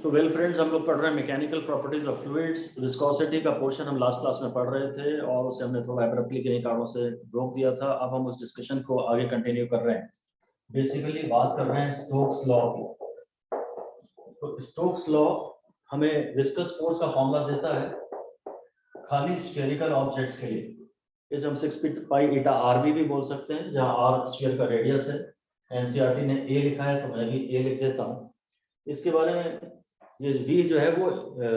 तो well friends, हम लोग पढ़ रहे हैं mechanical properties of fluids. Viscosity का पोर्शन हम लास्ट क्लास में पढ़ रहे थे और उसे हमने थोड़ा एब्रप्टली किन्हीं कारणों से रोक दिया था। अब हम उस डिस्कशन को आगे कंटिन्यू कर रहे हैं। बेसिकली बात कर रहे हैं स्टोक्स लॉ की। तो स्टोक्स लॉ हमें विस्कस फोर्स का फॉर्मूला देता है खाली स्फेरिकल ऑब्जेक्ट्स के लिए। इसे हम 6 पाई ईटा आरबी भी बोल सकते हैं, जहां आर स्फीयर का रेडियस है। एनसीईआरटी ने ए लिखा है तो मैं भी ए लिख देता हूं। इसके बारे में ये v जो है वो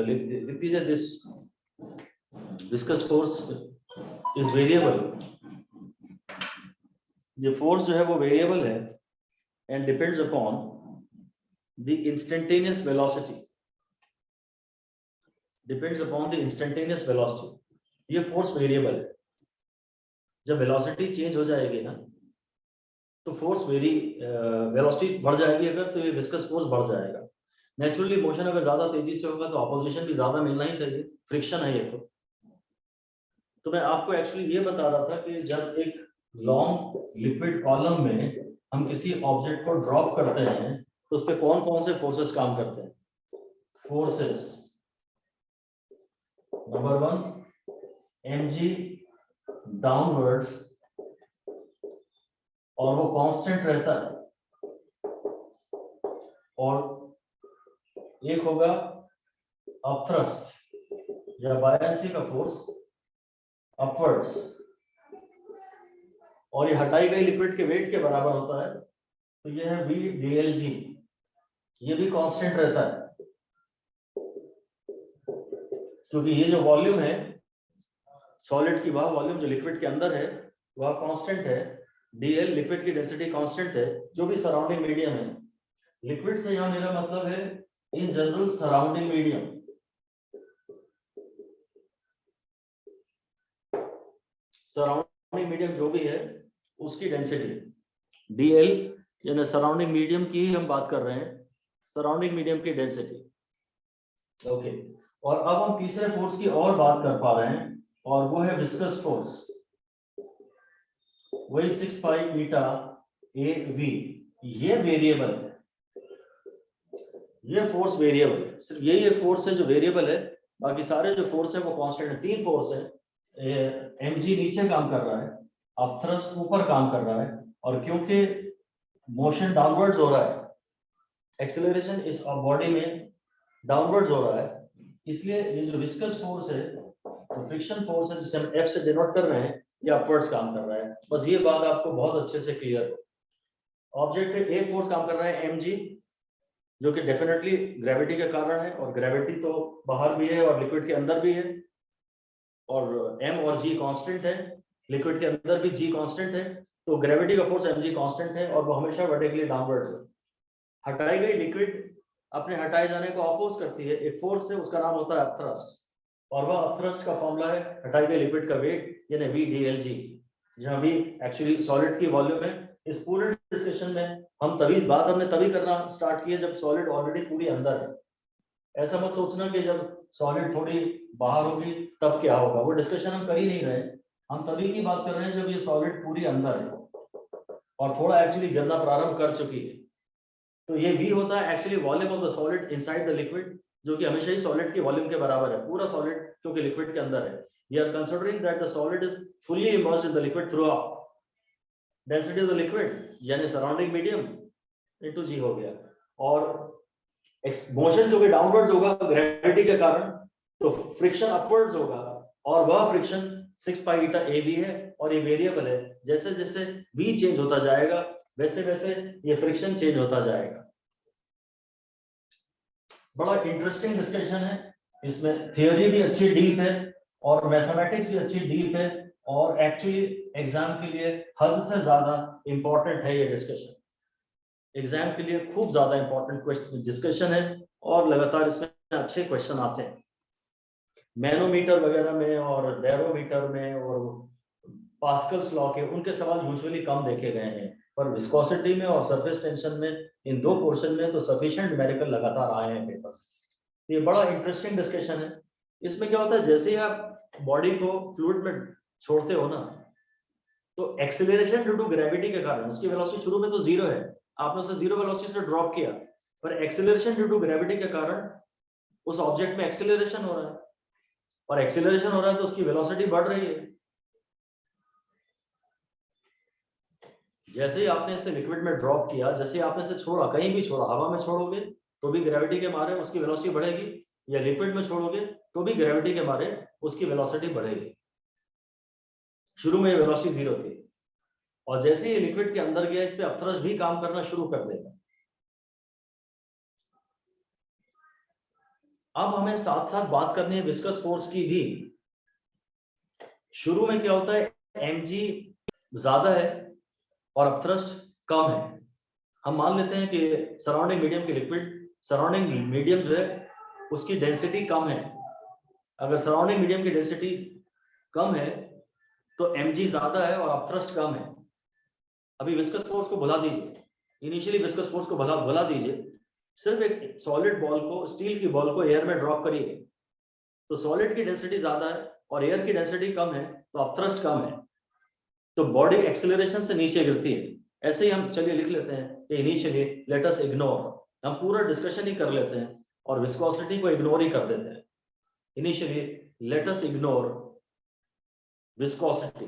लिख दीजिए। This viscous force is variable. ये फोर्स जो है वो वेरिएबल है and depends upon the instantaneous velocity. Depends upon the instantaneous velocity. ये फोर्स वेरिएबल है। जब वेलोसिटी चेंज हो जाएगी ना तो फोर्स वेलोसिटी बढ़ जाएगी अगर, तो ये विस्कस फोर्स बढ़ जाएगा। नेचुरली मोशन अगर ज्यादा तेजी से होगा तो ऑपोजिशन भी ज्यादा मिलना ही चाहिए, फ्रिक्शन है ये। तो मैं आपको एक्चुअली ये बता रहा था कि जब एक लॉन्ग लिक्विड कॉलम में हम किसी ऑब्जेक्ट को ड्रॉप करते हैं तो उस पर कौन कौन से फोर्सेस काम करते हैं। फोर्सेस नंबर 1 mg डाउनवर्ड्स, और वो कांस्टेंट रहता है। और एक होगा अपथ्रस्ट या बायएंसी का फोर्स अपवर्ड्स, और ये हटाई गई लिक्विड के वेट के बराबर होता है। तो ये है v dlg, ये भी कांस्टेंट रहता है क्योंकि ये जो वॉल्यूम है सॉलिड की, वह वॉल्यूम जो लिक्विड के अंदर है वह कांस्टेंट है। dl लिक्विड की डेंसिटी कांस्टेंट है जो भी सराउंडिंग मीडियम है। लिक्विड से यहां मेरा मतलब है in general surrounding medium. Surrounding medium जो भी है उसकी डेंसिटी dl, यानी सराउंडिंग मीडियम की ही हम बात कर रहे हैं, सराउंडिंग मीडियम की डेंसिटी। ओके, और अब हम तीसरे फोर्स की और बात कर पा रहे हैं और वो है विस्कस फोर्स। वही 6 पाई ईटा AV। ये वेरिएबल है, ये फोर्स वेरिएबल है। सिर्फ यही एक फोर्स है जो वेरिएबल है, बाकी सारे जो फोर्स है वो कांस्टेंट है। 3 फोर्स है। mg नीचे काम कर रहा है, अपथ्रस्ट ऊपर काम कर रहा है, और क्योंकि मोशन डाउनवर्ड्स हो रहा है, एक्सेलरेशन इस बॉडी में डाउनवर्ड्स हो रहा है, इसलिए ये जो विस्कस फोर्स है, तो फ्रिक्शन फोर्स है जिसे हम F से डिनोट कर रहे हैं, ये अपवर्ड्स काम कर रहा है। बस ये बात आपको बहुत अच्छे से क्लियर हो। ऑब्जेक्ट पे एक फोर्स काम कर रहा है mg, जो कि डेफिनेटली ग्रेविटी के कारण है, और ग्रेविटी तो बाहर भी है और लिक्विड के अंदर भी है, और m और g कांस्टेंट है, लिक्विड के अंदर भी g कांस्टेंट है। तो ग्रेविटी का फोर्स mg कांस्टेंट है और वो हमेशा वर्टिकली डाउनवर्ड्स है। हटाई गई लिक्विड अपने हटाए जाने को अपोज करती है एक फोर्स से, उसका नाम होता है अपथ्रस्ट, और वह अपथ्रस्ट का फॉर्मूला है हटाई गई लिक्विड का वेट, यानी v dlg, जहां v एक्चुअली सॉलिड की वॉल्यूम है। इस पूरे डिस्कशन में हमने तभी करना स्टार्ट किया जब सॉलिड ऑलरेडी पूरी अंदर है। ऐसा मत सोचना कि जब सॉलिड थोड़ी बाहर होगी तब क्या होगा, वो डिस्कशन हम कर ही नहीं रहे। हम तभी की बात कर रहे हैं जब ये सॉलिड पूरी अंदर है और थोड़ा एक्चुअली गिरना प्रारंभ कर चुकी है। तो ये v होता है actually volume of the solid inside the liquid, जो कि हमेशा ही सॉलिड की वॉल्यूम के बराबर है। पूरा सॉलिड क्योंकि लिक्विड के अंदर है। We are considering that the solid is fully immersed in the liquid throughout. Density of the liquid यानी सराउंडिंग मीडियम इनटू g हो गया, और मोशन जो कि डाउनवर्ड्स होगा ग्रेविटी के कारण, तो फ्रिक्शन अपवर्ड्स होगा, और वह फ्रिक्शन 6 पाई ईटा AB है, और ये वेरिएबल है। जैसे जैसे v चेंज होता जाएगा वैसे वैसे ये फ्रिक्शन चेंज होता जाएगा। बड़ा इंटरेस्टिंग डिस्कशन है, इसमें थ्योरी भी अच्छी डीप है और मैथमेटिक्स भी अच्छी डीप है, और एक्चुअली एग्जाम के लिए हद से ज्यादा इंपॉर्टेंट है ये डिस्कशन। एग्जाम के लिए खूब ज्यादा इंपॉर्टेंट डिस्कशन है, और लगातार इसमें अच्छे क्वेश्चन आते हैं। मैनोमीटर वगैरह में और बैरोमीटर में और पास्कल्स लॉ के उनके सवाल यूजुअली कम देखे गए हैं, पर विस्कोसिटी में और सरफेस टेंशन में, इन 2 पोर्शन में तो सफिशिएंट न्यूमेरिकल लगातार आए हैं पेपर। ये बड़ा इंटरेस्टिंग डिस्कशन है। इसमें क्या होता है, जैसे ही आप बॉडी को फ्लूइड में छोड़ते हो ना, तो एक्सेलरेशन ड्यू टू ग्रेविटी के कारण उसकी वेलोसिटी शुरू में तो 0 है, आपने उसे 0 वेलोसिटी से ड्रॉप किया, पर एक्सेलरेशन ड्यू टू ग्रेविटी के कारण उस ऑब्जेक्ट में एक्सेलरेशन हो रहा है, और एक्सेलरेशन हो रहा है तो उसकी वेलोसिटी बढ़ रही है। जैसे ही आपने इसे लिक्विड में ड्रॉप किया, जैसे ही आपने इसे छोड़ा, कहीं भी छोड़ा, हवा में छोड़ोगे तो भी ग्रेविटी के मारे उसकी वेलोसिटी बढ़ेगी, या लिक्विड में छोड़ोगे तो भी ग्रेविटी के मारे उसकी वेलोसिटी बढ़ेगी। शुरू में वेलोसिटी 0 थी, और जैसे ही लिक्विड के अंदर गया, इस पे अपथ्रस्ट भी काम करना शुरू कर देगा। अब हमें साथ साथ बात करनी है विस्कस फोर्स की भी। शुरू में क्या होता है, mg ज्यादा है और अपथ्रस्ट कम है। हम मान लेते हैं कि सराउंडिंग मीडियम की लिक्विड, सराउंडिंग मीडियम जो है उसकी डेंसिटी कम है। अगर सराउंडिंग मीडियम की डेंसिटी कम है तो mg ज्यादा है और अपथ्रस्ट कम है। अभी विस्कस फोर्स को भुला दीजिए, इनिशियली विस्कस फोर्स को भुला दीजिए, सिर्फ एक सॉलिड बॉल को, स्टील की बॉल को एयर में ड्रॉप करिए, तो सॉलिड की डेंसिटी ज्यादा है और एयर की डेंसिटी कम है, तो अपथ्रस्ट कम है, तो बॉडी एक्सेलरेशन से नीचे गिरती है। ऐसे ही हम चलिए लिख लेते हैं कि इनिशियली लेट अस इग्नोर, हम पूरा डिस्कशन ही कर लेते हैं और विस्कोसिटी को इग्नोर ही कर देते हैं। Initially let us ignore viscosity,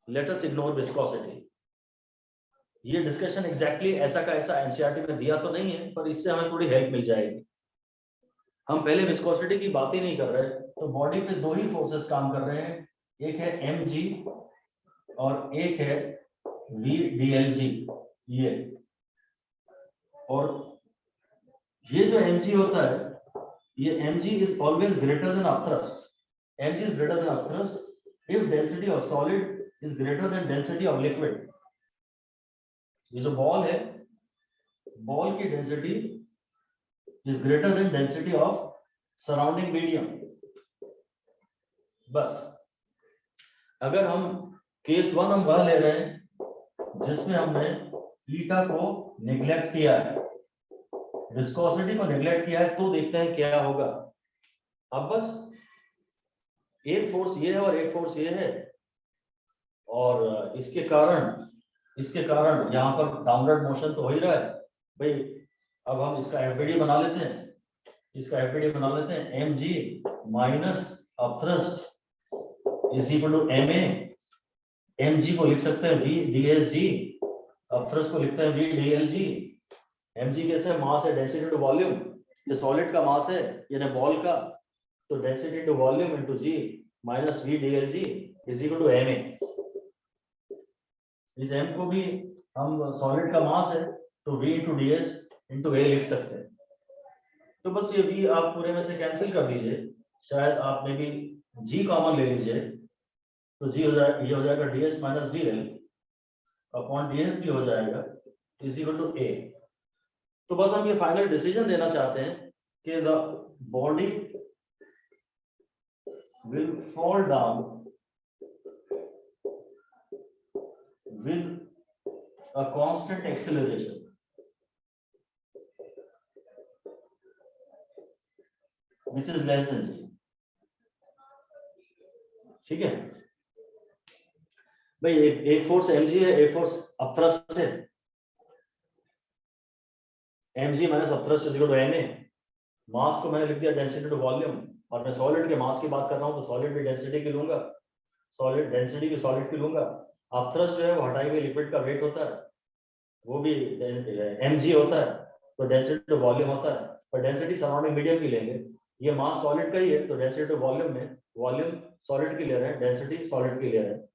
let us ignore viscosity. ये डिस्कशन एग्जैक्टली ऐसा का ऐसा एनसीईआरटी में दिया तो नहीं है, पर इससे हमें थोड़ी हेल्प मिल जाएगी। हम पहले विस्कोसिटी की बात ही नहीं कर रहे, तो बॉडी पे दो ही फोर्सेस काम कर रहे हैं, एक है mg और एक है vdlg। ये और ये जो mg होता है, ये mg is always greater than upthrust. mg is greater than upthrust if density of solid is greater than density of liquid. ये जो बॉल है, बॉल की density is greater than density of surrounding medium. बस अगर हम case 1 हम वह ले रहे हैं जिसमें हमने ईटा को निगलेक्ट किया है, विस्कोसिटी को निगलेक्ट किया है, तो देखते हैं क्या होगा। अब बस एक फोर्स ये है और एक फोर्स ये है, और इसके कारण यहाँ पर डाउनवर्ड मोशन तो हो ही रहा है भाई। अब हम इसका एफबीडी बना लेते हैं, mg minus upthrust is equal to ma। mg को लिख सकते हैं v dsg, अपथ्रस्ट को लिखते हैं v dlg। mg कैसे, मास है डेंसिटी टू वॉल्यूम, ये सॉलिड का मास है, यानी बॉल का, तो density to volume into g minus v dlg is equal to ma। इस m को भी हम, सॉलिड का मास है तो v into ds into a लिख सकते हैं। तो बस ये v आप पूरे में से कैंसिल कर दीजिए, शायद आप में भी g कॉमन ले लीजिए, तो g हो जाएगा, ये हो जाएगा ds minus dl upon ds भी हो जाएगा इज इक्वल टू a। तो बस हम ये फाइनल डिसीजन देना चाहते हैं कि the body will fall down with a constant acceleration which is less than g। ठीक है भाई, एक फोर्स mg है, एक फोर्स अपथ्रस्ट है, mg minus upthrust is equal to ma। Mass को मैंने लिख दिया डेंसिटी टू वॉल्यूम, और मैं सॉलिड के मास की बात कर रहा हूं तो सॉलिड भी डेंसिटी की लूंगा, सॉलिड डेंसिटी भी सॉलिड की लूंगा। अपथ्रस्ट जो है वो हटाई हुई लिक्विड का वेट होता है, वो भी mg होता है, तो डेंसिटी टू वॉल्यूम होता है, पर डेंसिटी सराउंडिंग मीडियम की लेंगे। ये मास सॉलिड का ही है, तो डेंसिटी टू वॉल्यूम में वॉल्यूम सॉलिड की ले रहे हैं, डेंसिटी सॉलिड की ले रहे हैं,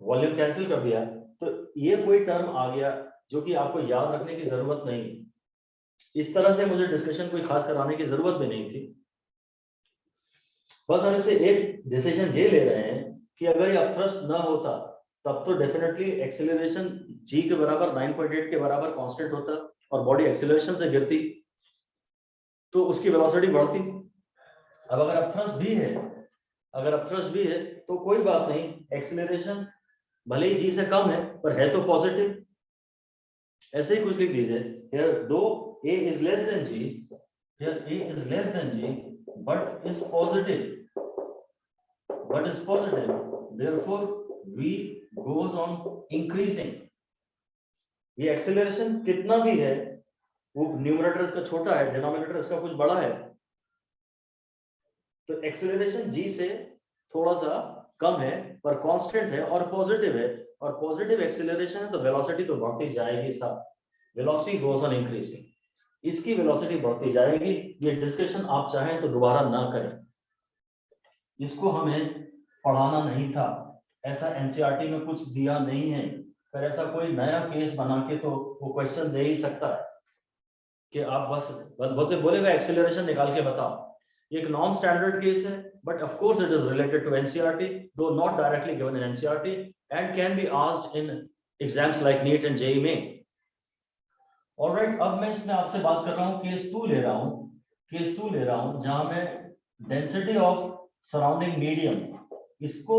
वॉल्यूम कैंसिल कर दिया, तो ये कोई टर्म आ गया जो कि आपको याद रखने की जरूरत नहीं है। इस तरह से मुझे डिस्कशन कोई खास कराने की जरूरत भी नहीं थी, बस हम इसे एक डिसीजन ये ले रहे हैं कि अगर ये अपथ्रस्ट ना होता तब तो डेफिनेटली एक्सेलरेशन g के बराबर 9.8 के बराबर कांस्टेंट होता और बॉडी एक्सेलरेशन से गिरती तो उसकी वेलोसिटी बढ़ती। अब अगर अपथ्रस्ट भी है तो कोई बात नहीं, एक्सेलरेशन भले ही g से कम है पर है तो पॉजिटिव। ऐसे ही कुछ लिख दीजिए, here though a is less than g, here a is less than g but is positive, therefore v goes on increasing। ये एक्सेलरेशन कितना भी है वो न्यूमरेटर इसका छोटा है, डिनोमिनेटर इसका कुछ बड़ा है, तो एक्सेलरेशन जी से थोड़ा सा कम है पर कांस्टेंट है और पॉजिटिव है, और पॉजिटिव एक्सेलरेशन है तो वेलोसिटी तो बढ़ती जाएगी साहब, वेलोसिटी गोस ऑन इंक्रीजिंग, इसकी वेलोसिटी बढ़ती जाएगी। ये डिस्कशन आप चाहें तो दोबारा ना करें, इसको हमें पढ़ाना नहीं था, ऐसा एनसीईआरटी में कुछ दिया नहीं है, पर ऐसा कोई नया केस बना के तो वो क्वेश्चन दे ही सकता है कि आप बस बोलेगा एक्सेलरेशन निकाल के बताओ। ये एक नॉन स्टैंडर्ड केस है, but of course it is related to NCERT, though not directly given in NCERT and can be asked in exams like NEET and JEE Main. Alright, अब मैं इसमें आपसे बात कर रहा हूँ, केस 2 ले रहा हूँ जहां मैं डेंसिटी ऑफ सराउंडिंग मीडियम, इसको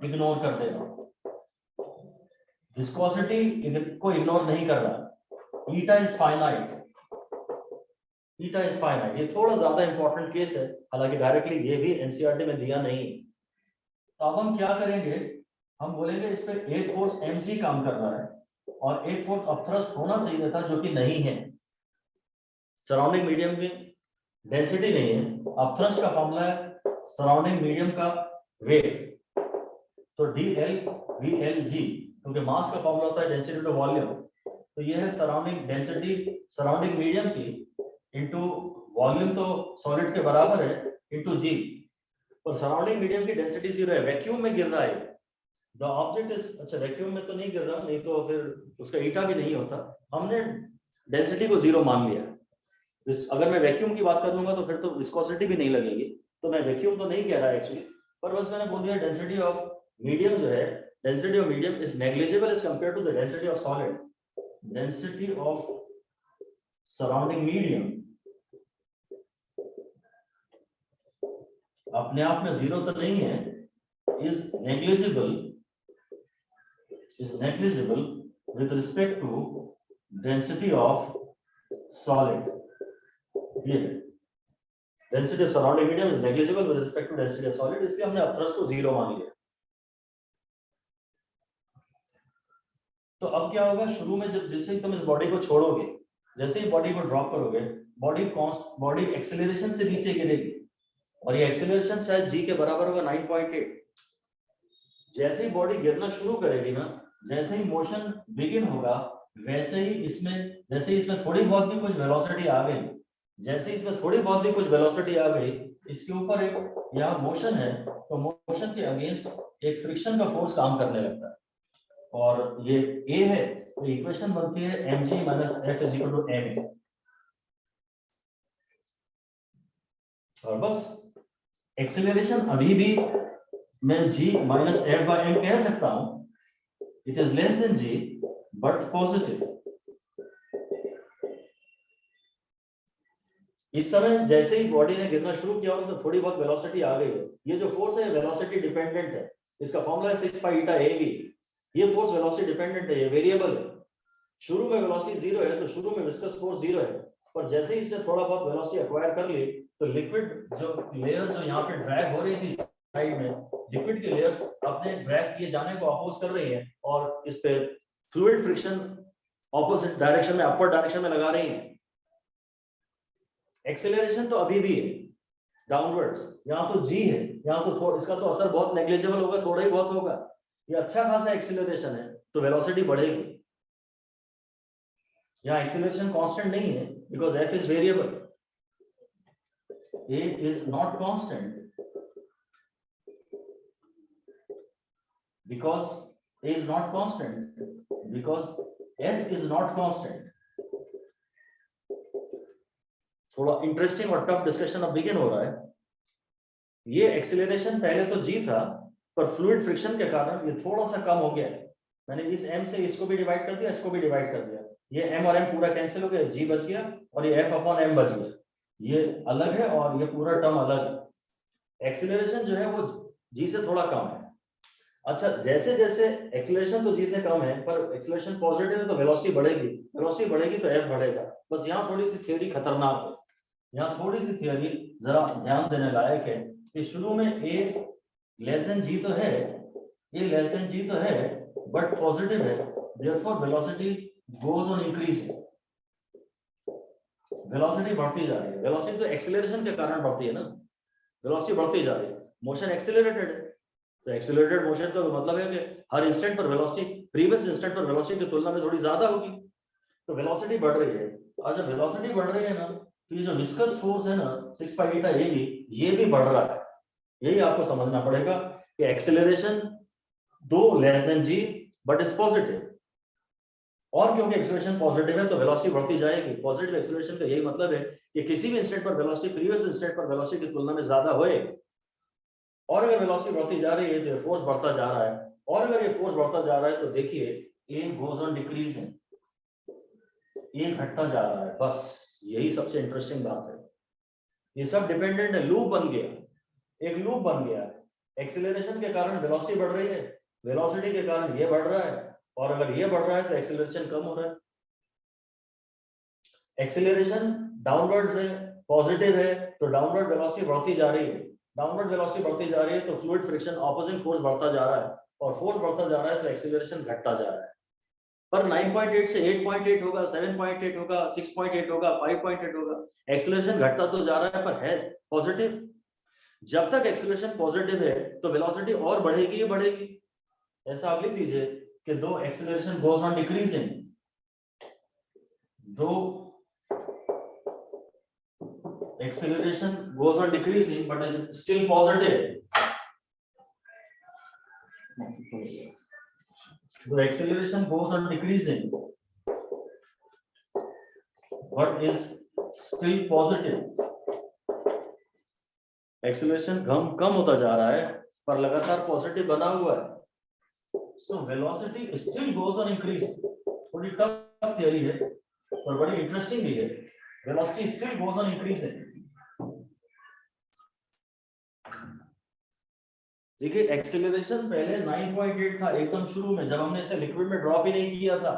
इग्नोर कर दे रहा हूँ, विस्कोसिटी को इग्नोर नहीं कर रहा, ईटा इज फाइनाइट, ये थोड़ा ज्यादा इंपॉर्टेंट केस है, हालांकि डायरेक्टली ये भी एनसीईआरटी में दिया नहीं। तो अब हम क्या करेंगे, हम बोलेंगे इस पे एक फोर्स mg काम कर रहा है और एक फोर्स अपथ्रस्ट होना चाहिए था जो कि नहीं है, सराउंडिंग मीडियम में डेंसिटी नहीं है, अपथ्रस्ट का फॉर्मूला है सराउंडिंग मीडियम का वेट, तो dl vlg, क्योंकि मास का फॉर्मूला होता है डेंसिटी टू वॉल्यूम, तो ये है सराउंडिंग डेंसिटी सराउंडिंग मीडियम की इनटू वॉल्यूम तो सॉलिड के बराबर है इनटू जी, और सराउंडिंग मीडियम की डेंसिटी 0 है, वैक्यूम में गिर रहा है, द ऑब्जेक्ट इज, अच्छा वैक्यूम में तो नहीं गिर रहा, नहीं तो फिर उसका ईटा भी नहीं होता, हमने डेंसिटी को 0 मान लिया। अगर मैं वैक्यूम की बात कर लूंगा तो फिर तो विस्कोसिटी भी नहीं लगेगी, तो मैं वैक्यूम तो नहीं कह रहा एक्चुअली, पर बस मैंने बोल दिया डेंसिटी ऑफ मीडियम जो है, density of medium is negligible as compare to the density of solid, density of surrounding medium अपने आप में 0 तो नहीं है, is negligible with respect to density of solid, ये density of surrounding medium is negligible with respect to density of solid, इसलिए हमने upthrust को 0 मान लिया। तो अब क्या होगा, शुरू में जब जैसे ही तुम इस बॉडी को छोड़ोगे, जैसे ही बॉडी को ड्रॉप करोगे, बॉडी एक्सेलरेशन से नीचे गिरेगी और ये एक्सेलरेशन शायद जी के बराबर होगा 9.8। जैसे ही बॉडी गिरना शुरू करेगी ना, जैसे ही मोशन बिगिन होगा, वैसे ही इसमें थोड़ी बहुत भी कुछ वेलोसिटी आ गई, जैसे ही इसमें थोड़ी बहुत भी कुछ वेलोसिटी आ गई, इसके ऊपर एक यहाँ मोशन है, तो मोशन के अगेंस्ट एक फ्रिक्शन का फोर्स काम करने लगता है, और ये A है, तो इक्वेशन बनती है mg minus f is equal to ma, और बस एक्सेलरेशन अभी भी मैं g minus f by m कह सकता हूं, it is less than g but positive। इस समय जैसे ही बॉडी ने गिरना शुरू किया और उसमें थोड़ी बहुत वेलोसिटी आ गई है, ये जो फोर्स है वेलोसिटी डिपेंडेंट है, इसका फॉर्मूला है 6 पाई ईटा ab, ये फोर्स वेलोसिटी डिपेंडेंट है, ये वेरिएबल है, शुरू में वेलोसिटी 0 है तो शुरू में विस्कस फोर्स 0 है, पर जैसे ही इसने थोड़ा बहुत वेलोसिटी एक्वायर कर ली, तो लिक्विड जो लेयर्स जो यहाँ पे ड्रैग हो रही थी साइड में, लिक्विड की लेयर्स अपने ड्रैग किए जाने को अपोज कर रही हैं और इस पे फ्लूइड फ्रिक्शन ऑपोजिट डायरेक्शन में, अपवर्ड डायरेक्शन में लगा रही हैं। एक्सेलरेशन तो अभी भी है डाउनवर्ड्स, यहाँ तो जी है, यहाँ तो इसका तो असर बहुत नेग्लिजिबल होगा, थोड़ा ही बहुत होगा, ये अच्छा खासा एक्सेलरेशन है तो वेलोसिटी बढ़ेगी। यहाँ एक्सेलरेशन कांस्टेंट नहीं है because f is variable, a is not constant because a is not constant because f is not constant। थोड़ा इंटरेस्टिंग और टफ डिस्कशन अब बिगिन हो रहा है। ये एक्सेलरेशन पहले तो g था, पर फ्लूइड फ्रिक्शन के कारण ये थोड़ा सा कम हो गया है, मैंने इस m से इसको भी डिवाइड कर दिया, इसको भी डिवाइड कर दिया, ये m और m पूरा कैंसिल हो गया, g बच गया और ये f अपॉन m बच गया, ये अलग है और ये पूरा टर्म अलग है। एक्सेलरेशन जो है वो g से थोड़ा कम है। अच्छा, जैसे जैसे एक्सेलरेशन तो g से कम है, पर एक्सेलरेशन पॉजिटिव है तो वेलोसिटी बढ़ेगी, वेलोसिटी बढ़ेगी तो f बढ़ेगा। बस यहाँ थोड़ी सी थ्योरी खतरनाक है, यहाँ थोड़ी सी थ्योरी जरा ध्यान देने लायक है कि शुरू में a लेस देन g तो है, a लेस देन g तो है बट पॉजिटिव है, therefore velocity goes on increasing. Velocity बढ़ती जा रही है, वेलोसिटी तो एक्सेलरेशन के कारण बढ़ती है ना, वेलोसिटी बढ़ती जा रही है, मोशन एक्सेलरेटेड है, तो एक्सेलरेटेड मोशन का मतलब है कि हर इंस्टेंट पर वेलोसिटी प्रीवियस इंस्टेंट पर वेलोसिटी की तुलना में थोड़ी ज्यादा होगी, तो वेलोसिटी बढ़ रही है। और जब वेलोसिटी बढ़ रही है ना, तो ये जो विस्कस फोर्स है ना 6π ये भी बढ़ रहा है। यही आपको समझना पड़ेगा कि एक्सेलरेशन दो less than g but is positive, और क्योंकि एक्सेलरेशन पॉजिटिव है तो वेलोसिटी बढ़ती जाएगी। पॉजिटिव एक्सेलरेशन का यही मतलब है कि किसी भी इंस्टेंट पर वेलोसिटी प्रीवियस इंस्टेंट पर वेलोसिटी की तुलना में ज्यादा होए, और अगर वेलोसिटी बढ़ती जा रही है तो फोर्स बढ़ता जा रहा है, और अगर ये फोर्स बढ़ता जा रहा है तो देखिए ए गोज ऑन डिक्रीजिंग, ये घटता जा रहा है। बस यही सबसे इंटरेस्टिंग बात है, ये सब डिपेंडेंट है, लूप बन गया, एक लूप बन गया। एक्सेलरेशन के कारण वेलोसिटी बढ़ रही है, वेलोसिटी के कारण ये बढ़ रहा है, और अगर ये बढ़ रहा है तो एक्सेलरेशन कम हो रहा है। एक्सेलरेशन डाउनवर्ड्स है, पॉजिटिव है, तो डाउनवर्ड वेलोसिटी बढ़ती जा रही है, डाउनवर्ड वेलोसिटी बढ़ती जा रही है तो फ्लूइड फ्रिक्शन ऑपोजिंग फोर्स बढ़ता जा रहा है, और फोर्स बढ़ता जा रहा है तो एक्सेलरेशन घटता जा रहा है। पर 9.8 से 8.8 होगा, 7.8 होगा, 6.8 होगा, 5.8 होगा, एक्सेलरेशन घटता तो जा रहा है पर है पॉजिटिव। जब तक एक्सेलरेशन पॉजिटिव है तो वेलोसिटी और बढ़ेगी ही बढ़ेगी। ऐसा आप लिख दीजिए कि दो एक्सेलरेशन गोज ऑन डिक्रीजिंग, दो acceleration goes on decreasing but is still positive. The acceleration goes on decreasing but is still positive. Acceleration कम होता जा रहा है पर लगातार पॉजिटिव बना हुआ है। So velocity still goes on increasing. थोड़ी टफ थियरी है पर बड़ी इंटरेस्टिंग भी है। Velocity still goes on increasing. देखिए एक्सेलरेशन पहले 9.8 था एकदम शुरू में, जब हमने इसे लिक्विड में ड्रॉप ही नहीं किया था,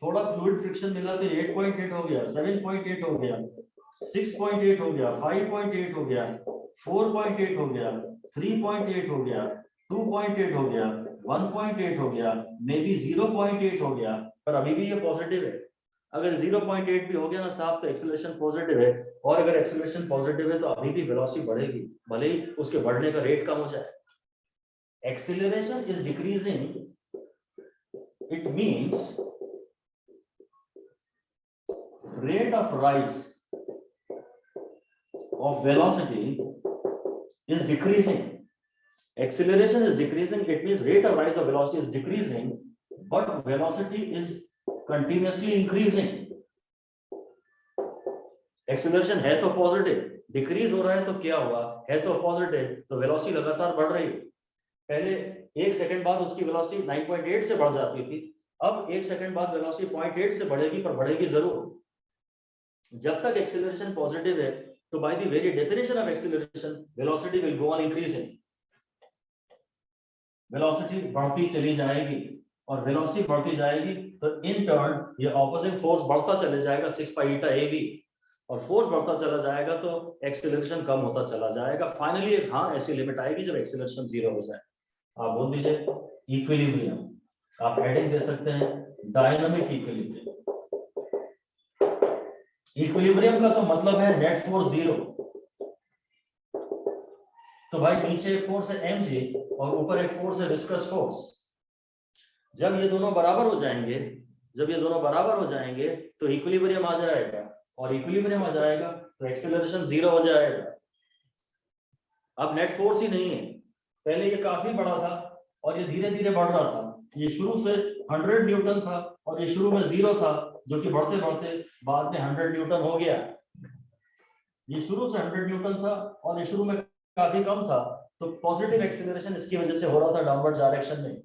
थोड़ा फ्लूइड फ्रिक्शन मिला तो 8.8 हो गया, 7.8 हो गया, 6.8 हो गया, 5.8 हो गया, 4.8 हो गया, 3.8 हो गया, 2.8 हो गया, 1.8 हो गया, मे बी 0.8 हो गया, पर अभी भी ये पॉजिटिव है। अगर 0.8 भी हो गया ना साहब तो एक्सेलरेशन पॉजिटिव है, और अगर एक्सेलरेशन पॉजिटिव है तो अभी भी वेलोसिटी बढ़ेगी, भले ही उसके बढ़ने का रेट कम हो जाए। Acceleration is decreasing, it means rate of rise of velocity is decreasing. Acceleration is decreasing, it means rate of rise of velocity is decreasing, but velocity is continuously increasing. Acceleration है तो positive, decrease हो रहा है तो क्या हुआ, है तो पॉजिटिव, तो वेलोसिटी लगातार बढ़ रही है। पहले एक सेकंड बाद उसकी वेलोसिटी 9.8 से बढ़ जाती थी, अब एक सेकंड बाद वेलोसिटी 0.8 से बढ़ेगी, पर बढ़ेगी जरूर। जब तक एक्सेलरेशन पॉजिटिव है तो by the very definition of acceleration velocity will go on increasing, velocity बढ़ती चली जाएगी, और वेलोसिटी बढ़ती जाएगी तो इन टर्न ये ऑपोजिट फोर्स बढ़ता चले जाएगा 6π और फोर्स बढ़ता चला जाएगा तो एक्सेलरेशन कम होता चला जाएगा। फाइनली एक हाँ ऐसी लिमिट आएगी जब एक्सेलरेशन 0 हो जाए। आप बोल दीजिए इक्विलिब्रियम, आप हेडिंग दे सकते हैं डायनामिक इक्विलिब्रियम। इक्विलिब्रियम का तो मतलब है नेट फोर्स 0। तो भाई नीचे एक फोर्स है mg और ऊपर एक फोर्स है विस्कस फोर्स। जब ये दोनों बराबर हो जाएंगे, जब ये दोनों बराबर हो जाएंगे तो इक्विलिब्रियम आ जाएगा, और इक्विलिब्रियम आ जाएगा तो एक्सेलरेशन 0 हो जाएगा। अब नेट फोर्स ही नहीं है, पहले ये काफी बड़ा था और ये धीरे धीरे बढ़ रहा था। ये शुरू से 100 न्यूटन था और ये शुरू में 0 था, जो कि बढ़ते बढ़ते बाद में 100 न्यूटन हो गया। ये शुरू से 100 न्यूटन था और ये शुरू में काफी कम था, तो पॉजिटिव एक्सेलरेशन इसकी वजह से हो रहा था डाउनवर्ड डायरेक्शन में।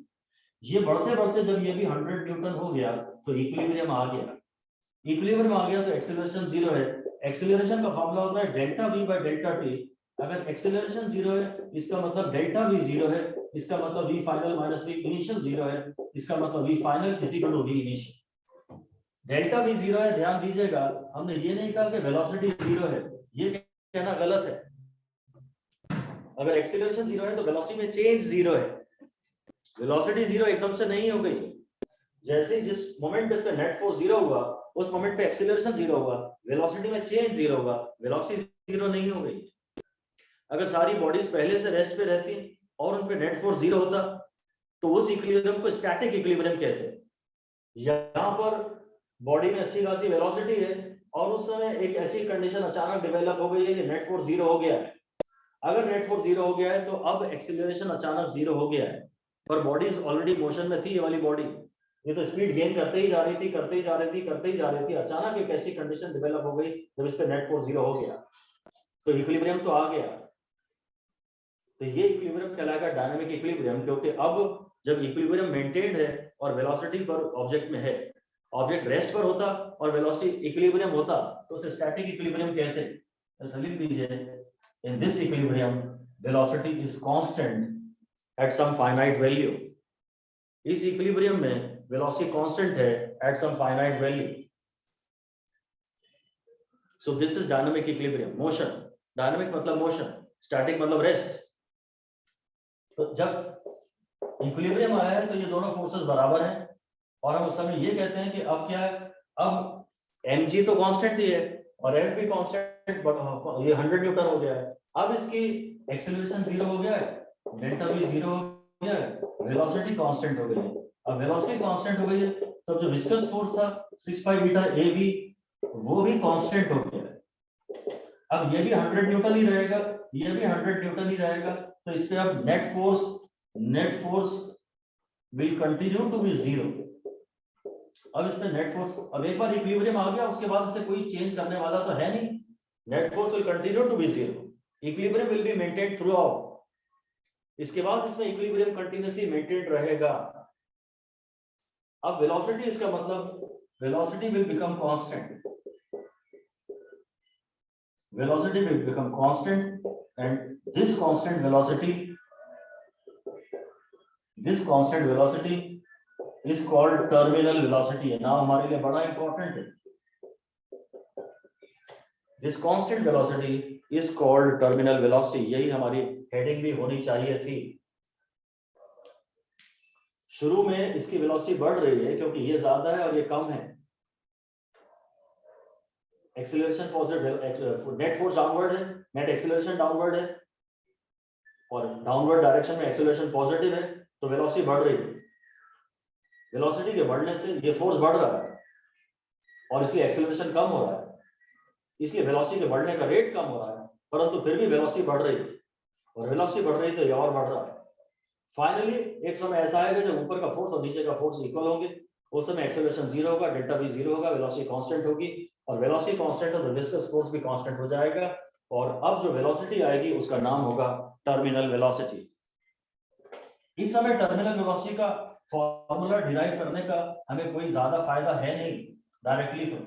ये बढ़ते बढ़ते जब ये भी 100 न्यूटन हो गया तो इक्विलिब्रियम आ गया। इक्विलिब्रियम आ गया तो एक्सेलरेशन 0 है। एक्सेलरेशन का फॉर्मूला होता है delta v by delta t। अगर एक्सेलरेशन 0 है इसका मतलब डेल्टा v 0 है, इसका मतलब v final minus v initial 0 है, इसका मतलब v final is equal to v initial. Delta v 0 है, ध्यान दीजिएगा, हमने ये नहीं कहा कि वेलोसिटी 0 है, ये कहना गलत है। अगर एक्सेलरेशन 0 है तो वेलोसिटी में चेंज 0 है, वेलोसिटी 0 एकदम से नहीं हो गई। जैसे जिस मोमेंट पे इसका नेट फोर्स 0 हुआ उस मोमेंट पे एक्सीलरेशन जीरो होगा, वेलोसिटी में चेंज जीरो होगा, वेलोसिटी जीरो नहीं हो गई। अगर सारी बॉडीज पहले से रेस्ट पे रहती और उन पे नेट फोर्स जीरो होता तो उस इक्विलिब्रियम को स्टैटिक इक्विलिब्रियम कहते हैं। यहाँ पर बॉडी में अच्छी खासी वेलोसिटी है और उस समय एक ऐसी कंडीशन अचानक डेवलप हो गई है कि नेट फोर्स जीरो हो गया है। अगर नेट फोर्स जीरो हो गया है तो अब एक्सीलरेशन अचानक जीरो हो गया है, पर बॉडी ऑलरेडी मोशन में थी। ये वाली बॉडी ये तो स्पीड गेन करते ही जा रही थी, करते ही जा रही थी, करते ही जा रही थी। अचानक एक ऐसी कंडीशन डेवलप हो गई जब इस पे नेट फोर्स जीरो हो गया तो इक्विलिब्रियम तो आ गया। तो ये इक्विलिब्रियम कहलाएगा डायनामिक इक्विलिब्रियम, क्योंकि अब जब इक्विलिब्रियम मेंटेन्ड है और वेलोसिटी पर ऑब्जेक्ट में है, ऑब्जेक्ट रेस्ट पर होता और वेलोसिटी इक्विलिब्रियम होता तो उसे स्टैटिक इक्विलिब्रियम कहते हैं। तो लिख दीजिए, in this equilibrium velocity is constant at some finite value. इस इक्विलिब्रियम में वेलोसिटी कांस्टेंट है at some finite value. So this is dynamic equilibrium. Motion, dynamic मतलब motion, static मतलब rest. तो जब इक्विलिब्रियम आया है तो ये दोनों फोर्सेस बराबर हैं और हम उस समय ये कहते हैं कि अब क्या है, अब mg तो कांस्टेंट ही है और f भी कांस्टेंट, ये 100 न्यूटन हो गया है। अब इसकी एक्सेलरेशन जीरो हो गया है, डेल्टा भी जीरो हो गया है, वेलोसिटी कांस्टेंट हो गई है। अब वेलोसिटी कांस्टेंट हो गई है तो जो विस्कस फोर्स था 6 पाई बीटा ए बी वो भी कांस्टेंट हो गया है। अब ये भी 100 न्यूटन ही रहेगा, ये भी 100 न्यूटन ही रहेगा, तो इस पे अब net force will continue to be zero. अब इसमें नेट फोर्स, अब एक बार इक्विलिब्रियम आ गया उसके बाद इसे कोई चेंज करने वाला तो है नहीं, net force will continue to be zero, equilibrium will be maintained through. इसके बाद इसमें इक्विलिब्रियम कंटिन्यूअसली मेंटेन्ड रहेगा। अब वेलोसिटी, इसका मतलब velocity will become constant, velocity will become constant, and this constant velocity is called terminal velocity. है ना, हमारे लिए बड़ा इंपॉर्टेंट है। This constant velocity is called terminal velocity. यही हमारी हेडिंग भी होनी चाहिए थी। शुरू में इसकी वेलोसिटी बढ़ रही है क्योंकि ये ज्यादा है और ये कम है। Acceleration positive, net force downward है, नेट एक्सीलरेशन डाउनवर्ड है और डाउनवर्ड डायरेक्शन में एक्सीलरेशन पॉजिटिव है तो वेलोसिटी बढ़ रही है। वेलोसिटी के बढ़ने से ये फोर्स बढ़ रहा है और इसकी एक्सीलरेशन कम हो रहा है, इसलिए वेलोसिटी के बढ़ने का रेट कम हो रहा है, परंतु फिर भी वेलोसिटी बढ़ रही है और वेलोसिटी बढ़ रही है तो ये और बढ़ रहा है। फाइनली एक समय ऐसा आएगा जब ऊपर का फोर्स और नीचे का फोर्स इक्वल होंगे, उस समय एक्सीलरेशन जीरो होगा, डेल्टा भी जीरो होगा, वेलोसिटी कांस्टेंट होगी और वेलोसिटी कांस्टेंट है तो विस्कस फोर्स भी कांस्टेंट हो जाएगा और अब जो वेलोसिटी आएगी उसका नाम होगा टर्मिनल वेलोसिटी। इस समय टर्मिनल वेलोसिटी का फॉर्मूला डिराइव करने का हमें कोई ज्यादा फायदा है नहीं डायरेक्टली, तो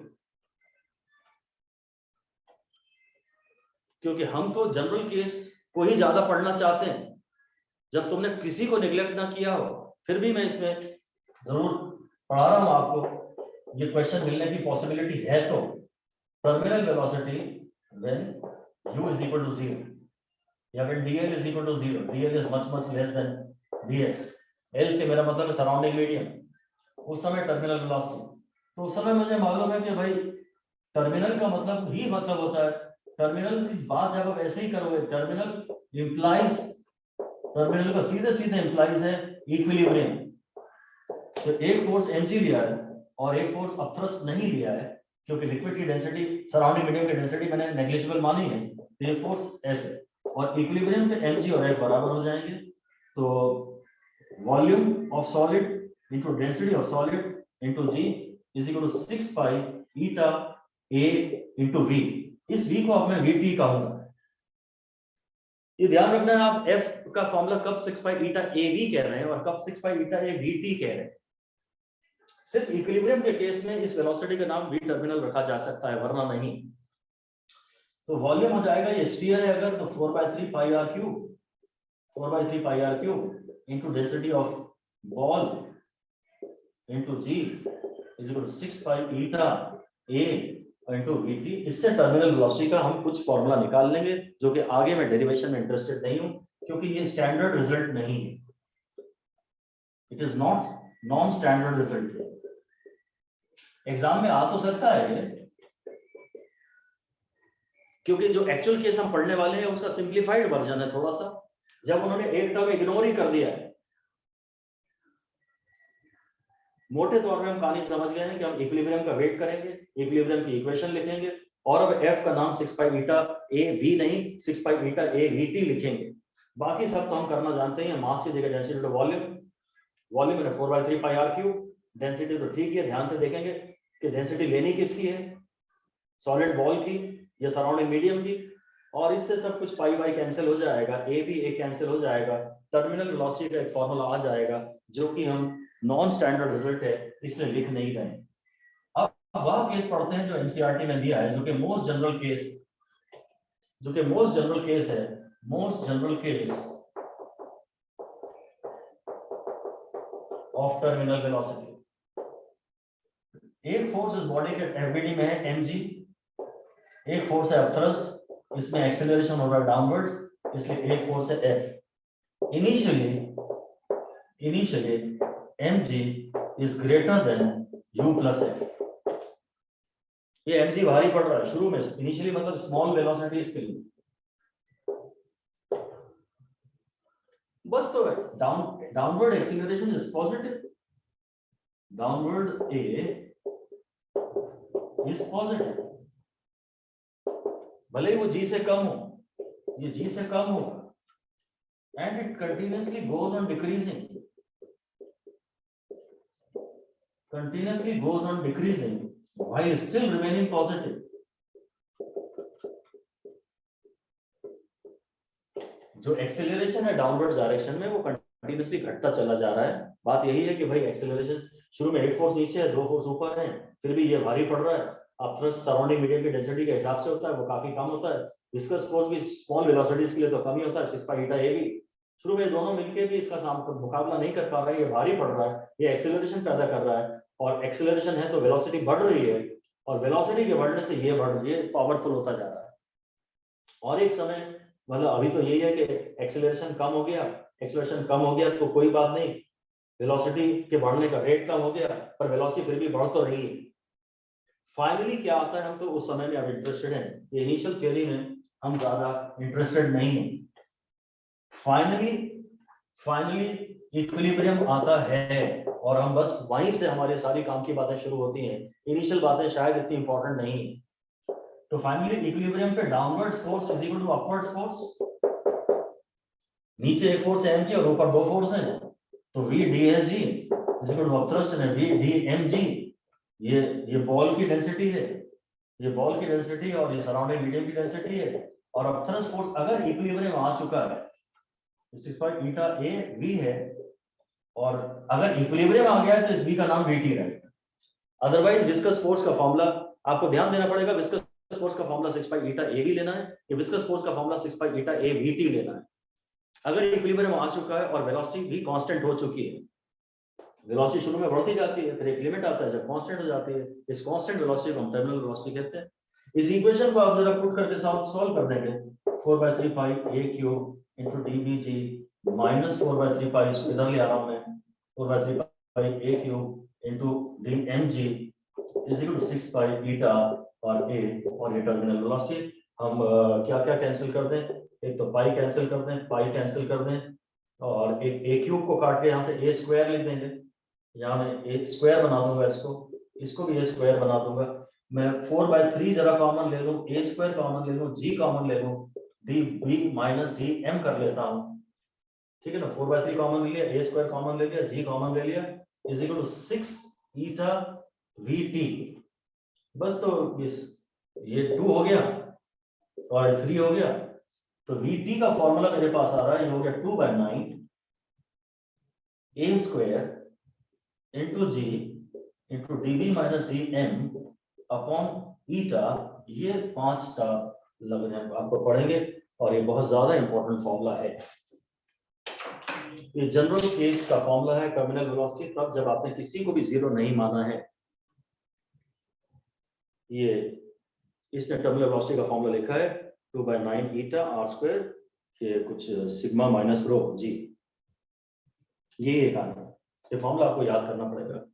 क्योंकि हम तो जनरल केस को ही ज्यादा पढ़ना चाहते हैं। जब तुमने किसी को निगलेक्ट ना किया हो, फिर भी मैं इसमें जरूर पढ़ा रहा हूं आपको, ये क्वेश्चन मिलने की पॉसिबिलिटी है। तो terminal velocity when u is equal to 0 या when dl is equal to 0, dl is much less than ds, l से मेरा मतलब है सराउंडिंग मीडियम, उस समय टर्मिनल वेलोसिटी। तो उस समय मुझे मालूम है कि भाई टर्मिनल का मतलब ही मतलब होता है, टर्मिनल की बात जब आप ऐसे ही करोगे, टर्मिनल इंप्लाइज, टर्मिनल का सीधे इंप्लाइज है इक्विलिब्रियम। तो एक फोर्स mg लिया है और एक फोर्स अपथ्रस्ट नहीं लिया है क्योंकि लिक्विड की डेंसिटी, सराउंडिंग मीडियम की डेंसिटी मैंने नेग्लिजिबल मानी है, तो ये फोर्स f है और इक्विलिब्रियम पे mg और f बराबर हो जाएंगे। तो volume of solid into density of solid into g is equal to 6 pi eta a into v। इस v को अब मैं vt कहूंगा। ये ध्यान रखना है आप f का फॉर्मूला कब 6 पाई ईटा av कह रहे हैं और कब 6 पाई ईटा a vt कह रहे हैं। सिर्फ इक्विलिब्रियम के केस में इस वेलोसिटी का नाम v टर्मिनल रखा जा सकता है, वरना नहीं। तो वॉल्यूम हो जाएगा, ये स्फीयर है अगर तो 4/3 pi r cube into density of ball into g is equal to 6 pi eta a into vt। इससे टर्मिनल वेलोसिटी का हम कुछ फॉर्मूला निकाल लेंगे जो कि आगे मैं डेरिवेशन में इंटरेस्टेड नहीं हूं क्योंकि ये स्टैंडर्ड रिजल्ट नहीं है, it is not non standard result है। एग्जाम में आ तो सकता है ये, क्योंकि जो एक्चुअल केस हम पढ़ने वाले हैं उसका सिंप्लीफाइड वर्जन है थोड़ा सा, जब उन्होंने एक टर्म इग्नोर ही कर दिया है। मोटे तौर पे हम कहानी समझ गए हैं कि हम इक्विलिब्रियम का वेट करेंगे, इक्विलिब्रियम की इक्वेशन लिखेंगे, और अब f का नाम 6 पाई ईटा a v नहीं 6 pi eta a v t लिखेंगे। बाकी सब तो हम करना जानते हैं, मास की जगह डेंसिटी टू वॉल्यूम, वॉल्यूम में 4/3 पाई r क्यूब, डेंसिटी तो ठीक है, ध्यान से देखेंगे कि डेंसिटी लेनी किसकी है, सॉलिड बॉल की या सराउंडिंग मीडियम की, और इससे सब कुछ पाई बाई कैंसिल हो जाएगा, ए भी ए कैंसिल हो जाएगा, टर्मिनल वेलोसिटी का एक फॉर्मूला आ जाएगा जो कि हम नॉन स्टैंडर्ड रिजल्ट है इसलिए लिख नहीं रहे। अब वह केस पढ़ते हैं जो एनसीईआरटी में दिया है, जो कि मोस्ट जनरल केस, जो कि मोस्ट जनरल केस है, most general case of terminal velocity. एक फोर्स इस बॉडी के एफबीडी में है mg, एक फोर्स है अपथ्रस्ट, इसमें एक्सेलरेशन हो रहा है डाउनवर्ड्स, इसलिए एक फोर्स है f। Initially mg is greater than u plus f। ये mg भारी पड़ रहा है शुरू में, इनिशियली मतलब स्मॉल वेलोसिटी इसके लिए, बस तो downward acceleration is positive, downward a is positive, भले ही वो g से कम हो, ये g से कम होगा, and it continuously goes on decreasing, continuously goes on decreasing while still remaining positive। जो एक्सेलरेशन है डाउनवर्ड डायरेक्शन में वो कंटिन्यूअसली घटता चला जा रहा है। बात यही है कि भाई एक्सेलरेशन शुरू में एक फोर्स नीचे है, दो फोर्स ऊपर है, फिर भी ये भारी पड़ रहा है। अब थ्रस्ट सराउंडिंग मीडियम की डेंसिटी के हिसाब से होता है, वो काफी कम होता है। विस्कस फोर्स भी स्मॉल वेलोसिटीज के लिए तो कम ही होता है, 6 पाई ईटा ए भी। शुरू में दोनों मिलके भी इसका मुकाबला नहीं कर पा रहा है, ये भारी पड़ रहा है, ये एक्सेलरेशन पैदा कर रहा है, और एक्सेलरेशन है तो वेलोसिटी बढ़ रही है, और वेलोसिटी के बढ़ने से ये बढ़ रही है, पावरफुल होता जा रहा है। और एक समय मतलब अभी तो यही है कि एक्सेलरेशन कम हो गया, एक्सेलरेशन कम हो गया तो कोई बात नहीं, वेलोसिटी के बढ़ने का रेट कम हो गया, पर वेलोसिटी फिर भी बढ़ तो रही है। फाइनली क्या आता है, हम तो उस समय में अब इंटरेस्टेड हैं, ये इनिशियल थ्योरी में हम ज्यादा इंटरेस्टेड नहीं हैं। फाइनली इक्विलिब्रियम आता है, और हम बस वहीं से हमारे सारी काम की बातें शुरू होती हैं। इनिशियल बातें शायद इतनी इंपॉर्टेंट नहीं। तो फाइनली इक्विलिब्रियम पे downward force is equal to upward force. नीचे एक फोर्स है mg और ऊपर दो फोर्स हैं, तो v dsg is equal to upthrust है v dmg। ये बॉल की डेंसिटी है, ये बॉल की डेंसिटी और ये सराउंडिंग मीडियम की डेंसिटी है, और अपथ्रस्ट फोर्स अगर इक्विलिब्रियम आ चुका है, 6 पाई ईटा a v है, और अगर इक्विलिब्रियम आ गया है तो इस v का नाम vt रहेगा। अदरवाइज विस्कस फोर्स का फॉर्मूला आपको ध्यान देना पड़ेगा, विस्कस फोर्स का फॉर्मूला 6 पाई ईटा a भी लेना है, या विस्कस फोर्स का formula 6 pi eta a vt लेना है। अगर इक्विलिब्रियम आ चुका है और वेलोसिटी भी कांस्टेंट हो चुकी है, वेलोसिटी शुरू में बढ़ती जाती है, फिर एक लिमिट आता है जब कांस्टेंट हो जाती है, इस कांस्टेंट वेलोसिटी को हम टर्मिनल वेलोसिटी कहते हैं। इस इक्वेशन को आप जरा पुट करके सॉल्व कर देंगे, 4/3 pi a cube into dbg minus 4/3 pi, इसको इधर ले आ रहा हूं मैं, 4/3 pi a cube into dmg is equal to 6 pi eta और a, और ये टर्मिनल वेलोसिटी। हम क्या क्या कैंसिल कर दें, एक तो पाई कैंसिल कर दें, पाई कैंसिल कर दें, और एक a क्यूब को काट के यहाँ से a स्क्वायर लिख देंगे, यहाँ मैं a स्क्वायर बना दूंगा, इसको भी a स्क्वायर बना दूंगा। मैं 4/3 जरा कॉमन ले लूं, a स्क्वायर कॉमन ले लूं, g कॉमन ले लूं, db माइनस dm कर लेता हूं, ठीक है ना। 4/3 कॉमन ले लिया, a स्क्वायर कॉमन ले लिया, g कॉमन ले लिया, is equal to 6 eta vt। बस तो ये 2 हो गया और 3 हो गया, तो vt का फॉर्मूला मेरे पास आ रहा है, ये हो गया 2/9 a square into g into db minus dm upon eta. ये 5 लग रहे हैं, आपको पढ़ेंगे, और ये बहुत ज्यादा इंपॉर्टेंट फॉर्मूला है। ये जनरल केस का फॉर्मूला है टर्मिनल वेलोसिटी, तब जब आपने किसी को भी जीरो नहीं माना है। ये इसने टर्मिनल वेलोसिटी का फॉर्मूला लिखा है 2/9 ईटा r स्क्वायर के कुछ सिग्मा माइनस रो g। ये एक आना, ये फॉर्मूला आपको याद करना पड़ेगा।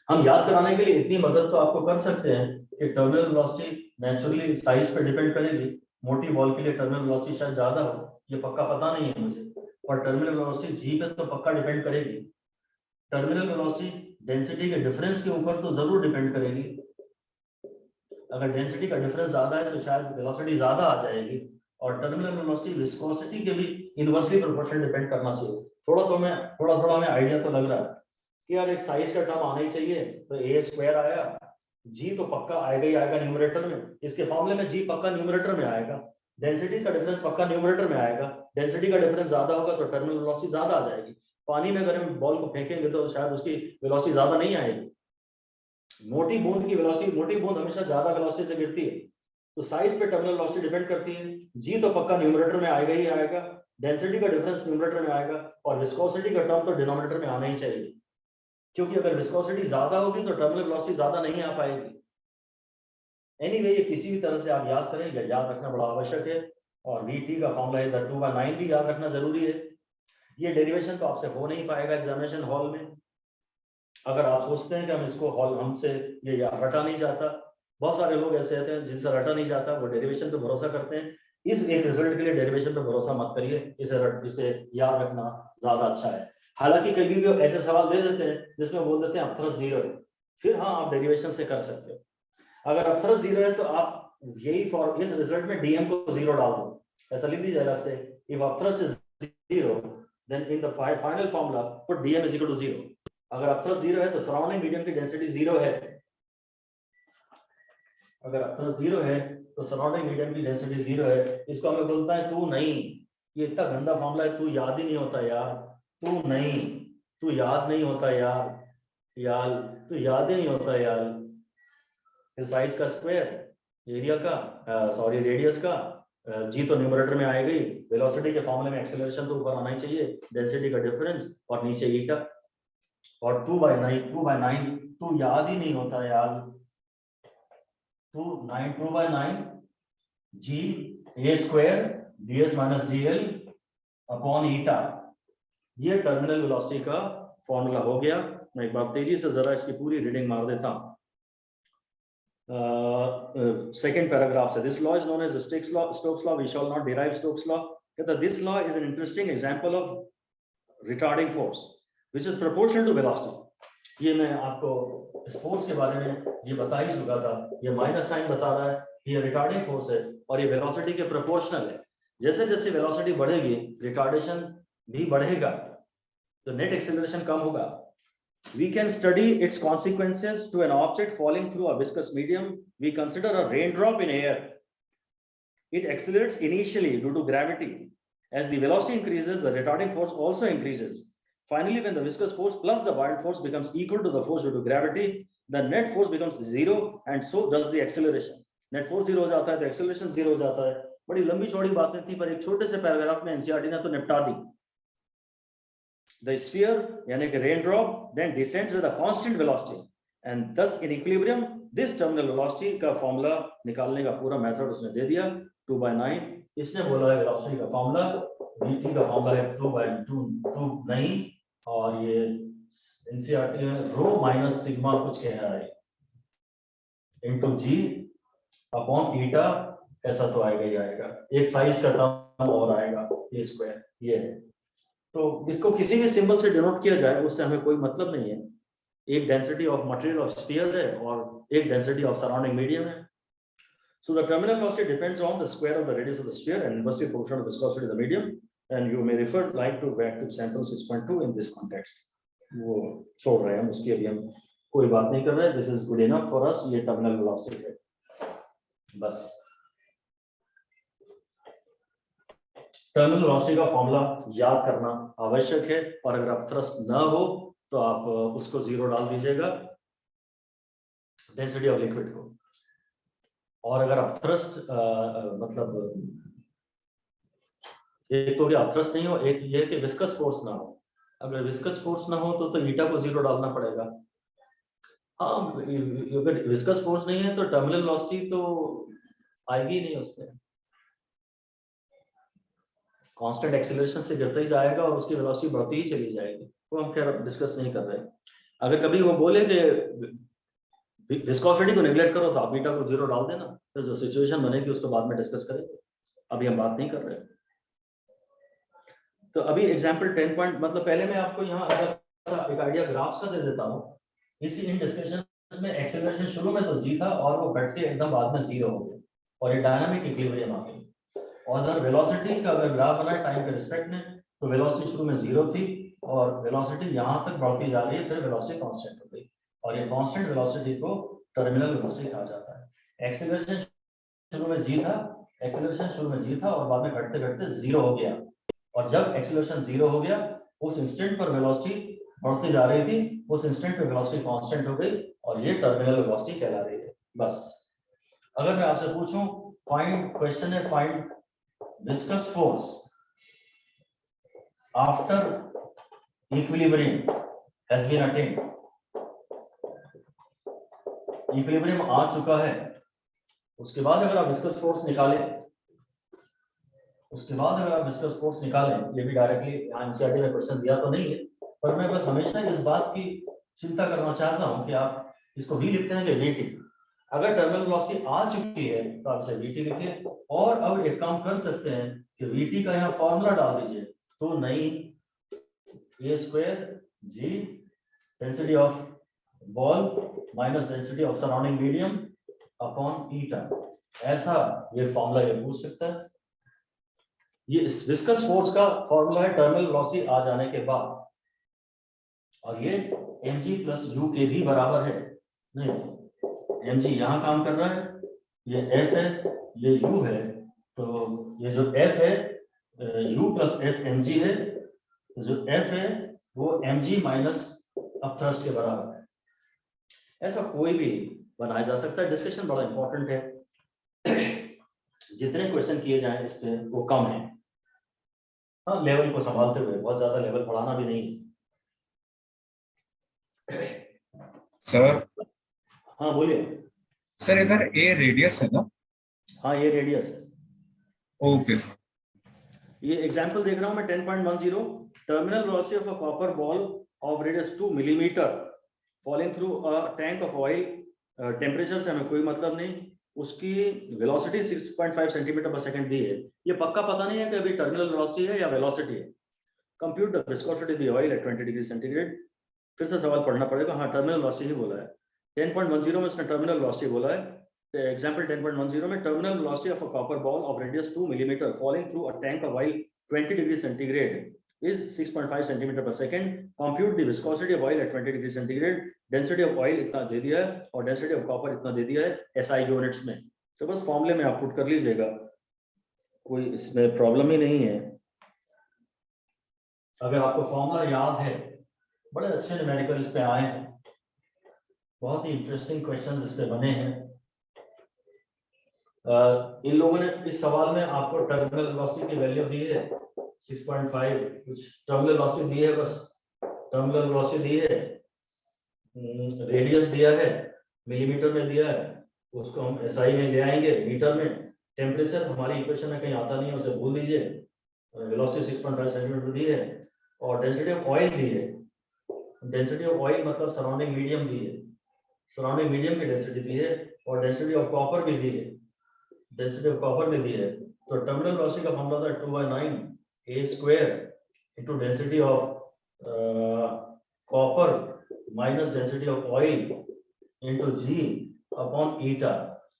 हम याद कराने के लिए इतनी मदद तो आपको कर सकते हैं कि टर्मिनल वेलोसिटी नेचुरली साइज पे डिपेंड करेगी। मोटी बॉल के लिए टर्मिनल वेलोसिटी शायद ज्यादा हो, ये पक्का पता नहीं है मुझे, और टर्मिनल वेलोसिटी जी पे तो पक्का डिपेंड करेगी। टर्मिनल वेलोसिटी डेंसिटी के डिफरेंस के ऊपर तो जरूर डिपेंड करेगी। अगर डेंसिटी का डिफरेंस ज्यादा है तो शायद वेलोसिटी ज्यादा आ जाएगी, और टर्मिनल वेलोसिटी विस्कोसिटी के भी इनवर्सली प्रोपोर्शनल डिपेंड करना चाहिए। थोड़ा हमें आइडिया तो लग रहा है कि यार एक साइज का टर्म आना ही चाहिए, तो ए स्क्वायर आया, जी तो पक्का आएगा ही आएगा न्यूमरेटर में, इसके फॉर्मूले में जी पक्का न्यूमरेटर में आएगा। डेंसिटी का डिफरेंस पक्का न्यूमरेटर में आएगा, डेंसिटी का डिफरेंस ज्यादा होगा तो टर्मिनल वेलोसिटी ज्यादा आ जाएगी। पानी में अगर हम बॉल को फेंकेंगे तो शायद उसकी वेलोसिटी ज्यादा नहीं आएगी। मोटी बूंद की वेलोसिटी, मोटी बूंद हमेशा ज्यादा वेलोसिटी से गिरती है, तो साइज पे टर्मिनल वेलोसिटी डिपेंड करती है। जी तो पक्का न्यूमरेटर में आएगा ही आएगा, डेंसिटी का डिफरेंस न्यूमरेटर में आएगा, और विस्कोसिटी का टर्म तो डिनोमिनेटर में आना ही चाहिए, क्योंकि अगर विस्कोसिटी ज्यादा होगी तो टर्मिनल वेलोसिटी ज्यादा नहीं आ पाएगी। एनीवे, ये किसी भी तरह से आप याद करें, याद रखना बड़ा आवश्यक है। और VT का फॉर्मूला इधर 2/9 भी याद रखना जरूरी है। ये डेरिवेशन तो आपसे हो नहीं पाएगा एग्जामिनेशन हॉल में। अगर आप सोचते हैं कि हम इसको हॉल हमसे ये रटा नहीं जाता, बहुत सारे लोग ऐसे होते हैं जिनसे रटा नहीं जाता, वो डेरिवेशन पे भरोसा करते हैं। इस एक रिजल्ट के लिए डेरिवेशन पे भरोसा मत करिए, इसे याद रखना ज्यादा अच्छा है। हालांकि कभी भी ऐसे सवाल दे देते हैं जिसमें बोल देते हैं अपथरस 0 है, फिर हाँ आप डेरिवेशन से कर सकते हो। अगर अपथरस 0 है तो आप यही फॉर इस रिजल्ट में डीएम को 0 डाल दो, ऐसा लिख दीजिए अलग से, if upthrust is 0 then in the final formula put DM is equal to 0। अगर अपथरस 0 है तो सराउंडिंग मीडियम की डेंसिटी 0 है। अगर अपथरस 0 है तो सराउंडिंग मीडियम की डेंसिटी 0 है। इसको हमें बोलता है तू नहीं, ये इतना गंदा फॉर्मूला है, तू याद ही नहीं होता यार, तू नहीं, तू याद नहीं होता यार, तू याद ही नहीं होता यार। साइज का स्क्वायर, एरिया का सॉरी रेडियस का, जी तो न्यूमरेटर में आएगी, वेलोसिटी के फॉर्मूले में एक्सेलरेशन तो ऊपर आना ही चाहिए, डेंसिटी का डिफरेंस और नीचे ईटा, और 2/9 तू याद ही नहीं होता यार, 2/9 g a square ds minus dl upon eta. ये टर्मिनल वेलोसिटी का फॉर्मूला हो गया। मैं एक बार तेजी से जरा इसकी पूरी रीडिंग मार देता हूं। सेकेंड पैराग्राफ से, this law is known as Stokes law, we shall not derive Stokes law. कहता this law is an interesting example of retarding force which is proportional to velocity. ये मैं आपको इस फोर्स के बारे में ये बता ही चुका था, ये माइनस साइन बता रहा है, ये रिटार्डिंग फोर्स है और ये वेलोसिटी के प्रोपोर्शनल है। जैसे जैसे वेलोसिटी बढ़ेगी रिटार्डेशन भी बढ़ेगा, तो नेट एक्सेलरेशन कम होगा। We can study its consequences to an object falling through a viscous medium. We consider a raindrop in air. It accelerates initially due to gravity. As the velocity increases, the retarding force also increases. Finally, when the viscous force plus the buoyant force becomes equal to the force due to gravity, the net force becomes 0 and so does the acceleration. Net force 0 हो जाता है तो acceleration 0 हो जाता है। बड़ी लंबी चौड़ी बातें थी, पर एक छोटे से पैराग्राफ में एनसीईआरटी ने तो निपटा दी। The sphere, यानी कि raindrop, then descends with a constant velocity, and thus in equilibrium, this terminal velocity का फॉर्मूला निकालने का पूरा मेथड उसने दे दिया 2/9। इसने बोला है वेलोसिटी का फॉर्मूला, vt का फॉर्मूला है 2/9, और ये एनसीईआरटी में रो माइनस सिग्मा कुछ कह रहा है इनटू जी अपॉन ईटा, ऐसा तो आएगा ही आएगा। एक साइज का टर्म और आएगा ये स्क्वायर, ये है। तो इसको किसी भी सिंबल से डिनोट किया जाए उससे हमें कोई मतलब नहीं है। एक density of material of sphere है और एक डेंसिटी ऑफ सराउंडिंग मीडियम है। So the terminal velocity depends on the square of the radius of the sphere and inversely proportional to the viscosity of the medium, and you may refer like to back to sample 6.2 in this context. वो छोड़ रहे हैं हम, उसकी अभी हम कोई बात नहीं कर रहे हैं। This is good enough for us, ये terminal velocity है बस। टर्मिनल वेलोसिटी का फॉर्मूला याद करना आवश्यक है, और अगर आप थ्रस्ट ना हो तो आप उसको 0 डाल दीजिएगा डेंसिटी ऑफ लिक्विड को। और अगर आप थ्रस्ट मतलब एक तो आप थ्रस्ट नहीं हो, एक ये कि विस्कस फोर्स ना हो। अगर विस्कस फोर्स ना हो तो ईटा को 0 डालना पड़ेगा। हाँ, अगर विस्कस फोर्स नहीं है तो टर्मिनल वेलोसिटी तो आएगी नहीं उसमें, कांस्टेंट एक्सेलरेशन से गिरता ही जाएगा और उसकी वेलोसिटी बढ़ती ही चली जाएगी। वो हम खैर डिस्कस नहीं कर रहे। अगर कभी वो बोले कि विस्कोसिटी को नेग्लेक्ट करो तो आप बीटा को 0 डाल देना, फिर जो सिचुएशन बनेगी उसको बाद में डिस्कस करेंगे, अभी हम बात नहीं कर रहे। तो अभी एग्जांपल 10 पॉइंट, मतलब पहले मैं आपको यहाँ एक आइडिया ग्राफ्स का दे देता हूँ। इसी इन डिस्कशन में एक्सेलरेशन शुरू में तो जी था और वो घट के एकदम बाद में 0 हो गया और ये डायनामिक इक्विलिब्रियम आ गई। और अगर वेलोसिटी का अगर ग्राफ बना है टाइम के रिस्पेक्ट में, तो वेलोसिटी शुरू में 0 थी और वेलोसिटी यहाँ तक बढ़ती जा रही है, फिर वेलोसिटी कांस्टेंट हो गई और ये कांस्टेंट वेलोसिटी को टर्मिनल वेलोसिटी कहा जाता है। एक्सेलरेशन शुरू में जी था, एक्सेलरेशन शुरू में जी था और बाद में घटते घटते 0 हो गया, और जब एक्सेलरेशन 0 हो गया उस इंस्टेंट पर वेलोसिटी बढ़ती जा रही थी, उस इंस्टेंट पे वेलोसिटी कांस्टेंट हो गई और ये टर्मिनल वेलोसिटी कहला रही है। बस अगर मैं आपसे पूछूं, फाइंड, क्वेश्चन है find viscous force after equilibrium has been attained, equilibrium आ चुका है, उसके बाद अगर आप विस्कस फोर्स निकालें, उसके बाद अगर आप विस्कस फोर्स निकालें, ये भी डायरेक्टली एनसीईआरटी में क्वेश्चन दिया तो नहीं है, पर मैं बस हमेशा इस बात की चिंता करना चाहता हूं कि आप इसको भी लिखते हैं कि वीटी, अगर टर्मिनल वेलोसिटी आ चुकी है तो आप इसे वीटी लिखिए, और अब एक काम कर सकते हैं कि वीटी का यहाँ फॉर्मूला डाल दीजिए, तो नहीं a square g density of ball minus density of surrounding medium upon eta, ऐसा ये फॉर्मूला ये पूछ सकता है। ये विस्कस फोर्स का फॉर्मूला है टर्मिनल वेलोसिटी आ जाने के बाद, और ये mg प्लस u के भी बराबर है। नहीं, mg यहाँ काम कर रहा है, ये f है, ये u है, तो ये जो f है u प्लस f mg है, तो जो f है वो mg माइनस अपथ्रस्ट के बराबर है। ऐसा कोई भी बनाया जा सकता है, डिस्कशन बड़ा इंपॉर्टेंट है, जितने क्वेश्चन किए जाएं इस पे वो कम है। हाँ, लेवल को संभालते हुए, बहुत ज्यादा लेवल बढ़ाना भी नहीं है। सर, हाँ बोलिए। सर इधर ए रेडियस है ना? हाँ ये रेडियस है। Okay sir. ये एग्जांपल देख रहा हूँ मैं 10.10, terminal velocity of a copper ball of radius 2 millimetre falling through a tank of oil, temperature से हमें कोई मतलब नहीं, उसकी वेलोसिटी 6.5 सेंटीमीटर पर सेकंड दी है। ये पक्का पता नहीं है कि अभी टर्मिनल वेलोसिटी है या वेलोसिटी है। Compute the viscosity of the oil at 20 degree centigrade. फिर से सवाल पढ़ना पड़ेगा। हाँ, टर्मिनल वेलोसिटी ही बोला है। 10.10 में उसने टर्मिनल वेलोसिटी बोला है। एग्जांपल 10.10 में terminal velocity of a copper ball of radius 2 millimetre falling through a tank of oil 20 degree centigrade is 6.5 centimetre per second. Compute the viscosity of oil at 20 degree centigrade. Density of oil इतना दे दिया है और density of copper इतना दे दिया है SI units में। तो बस फॉर्मूले में आप पुट कर लीजिएगा, कोई इसमें प्रॉब्लम ही नहीं है। अगर आपको फॉर्मूला याद है, बड़े अच्छे न्यूमेरिकल इस पे आए हैं, बहुत ही इंटरेस्टिंग क्वेश्चंस इस पे बने हैं। इन लोगों ने इस सवाल में आपको टर्मिनल वेलोसिटी की वैल्यू दी है 6.5, कुछ टर्मिनल वेलोसिटी दी है, बस टर्मिनल वेलोसिटी दी है, रेडियस दिया है, मिलीमीटर में दिया है, उसको हम एसआई में ले आएंगे मीटर में। टेम्परेचर हमारी इक्वेशन में कहीं आता नहीं है, उसे भूल दीजिए। वेलोसिटी 6.5 सेंटीमीटर दी है और डेंसिटी ऑफ ऑयल दी है। डेंसिटी ऑफ ऑयल मतलब सराउंडिंग मीडियम दी है, सराउंडिंग मीडियम की डेंसिटी दी है, और डेंसिटी ऑफ कॉपर भी दी है, डेंसिटी ऑफ कॉपर भी दी है। तो टर्मिनल वेलोसिटी का फॉर्मूला था 2/9 a square into density of copper minus density of oil into g upon eta.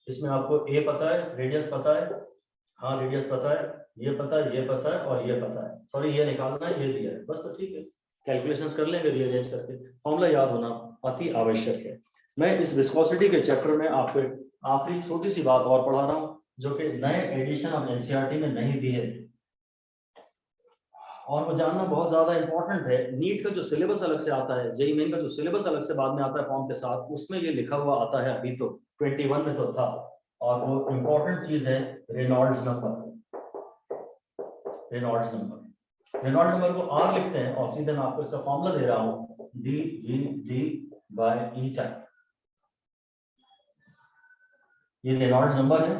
इसमें आपको a पता है, रेडियस पता है, हाँ रेडियस पता है, ये पता है, ये पता है और ये पता है, सॉरी ये निकालना है, ये दिया है, बस तो ठीक है, कैलकुलेशंस कर लेंगे रीअरेंज करके। फॉर्मूला याद होना अति आवश्यक है। मैं इस विस्कोसिटी के चैप्टर में आपको आखिरी छोटी सी बात और पढ़ा रहा हूँ, जो कि नए एडिशन ऑफ एनसीईआरटी में नहीं दी है, और वो जानना बहुत ज्यादा इंपॉर्टेंट है। नीट का जो सिलेबस अलग से आता है, जेईई मेन का जो सिलेबस अलग से बाद में आता है फॉर्म के साथ, उसमें ये लिखा हुआ आता है, अभी तो 21 में तो था, और वो इंपॉर्टेंट चीज है Reynolds number. Reynolds number, Reynold number को आर लिखते हैं और सीधे मैं आपको इसका फॉर्मूला दे रहा हूं, D V D by eta. ये रेनॉल्ड्स नंबर है,